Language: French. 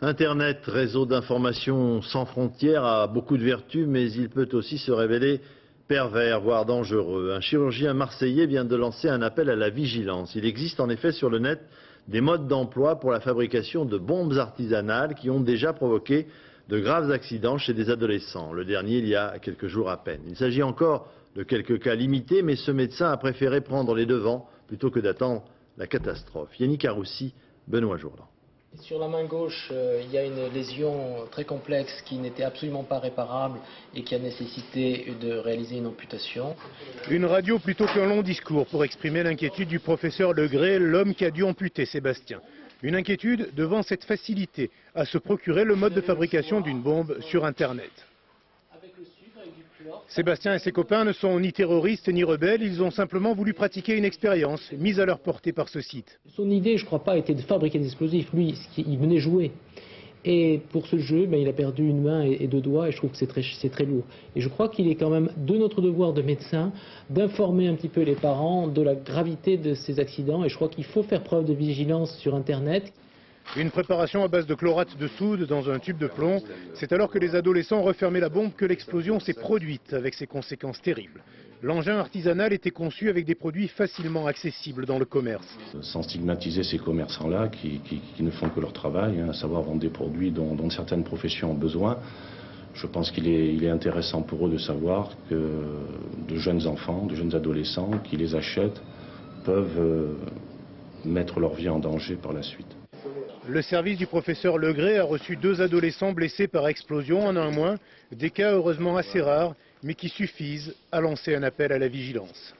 Internet, réseau d'information sans frontières, a beaucoup de vertus, mais il peut aussi se révéler pervers, voire dangereux. Un chirurgien marseillais vient de lancer un appel à la vigilance. Il existe en effet sur le net des modes d'emploi pour la fabrication de bombes artisanales qui ont déjà provoqué de graves accidents chez des adolescents. Le dernier il y a quelques jours à peine. Il s'agit encore de quelques cas limités, mais ce médecin a préféré prendre les devants plutôt que d'attendre la catastrophe. Yannick Aroussi, Benoît Jourdan. Sur la main gauche, il y a une lésion très complexe qui n'était absolument pas réparable et qui a nécessité de réaliser une amputation. Une radio plutôt qu'un long discours pour exprimer l'inquiétude du professeur Legré, l'homme qui a dû amputer Sébastien. Une inquiétude devant cette facilité à se procurer le mode de fabrication d'une bombe sur Internet. Sébastien et ses copains ne sont ni terroristes ni rebelles, ils ont simplement voulu pratiquer une expérience mise à leur portée par ce site. Son idée, je ne crois pas, était de fabriquer des explosifs. Lui, il venait jouer. Et pour ce jeu, il a perdu une main et deux doigts, et je trouve que c'est très lourd. Et je crois qu'il est quand même de notre devoir de médecin d'informer un petit peu les parents de la gravité de ces accidents, et je crois qu'il faut faire preuve de vigilance sur Internet. Une préparation à base de chlorate de soude dans un tube de plomb. C'est alors que les adolescents refermaient la bombe que l'explosion s'est produite avec ses conséquences terribles. L'engin artisanal était conçu avec des produits facilement accessibles dans le commerce. Sans stigmatiser ces commerçants-là qui ne font que leur travail, à savoir vendre des produits dont certaines professions ont besoin, je pense qu'il est intéressant pour eux de savoir que de jeunes enfants, de jeunes adolescents qui les achètent peuvent mettre leur vie en danger par la suite. Le service du professeur Legré a reçu 2 adolescents blessés par explosion en un mois, des cas heureusement assez rares, mais qui suffisent à lancer un appel à la vigilance.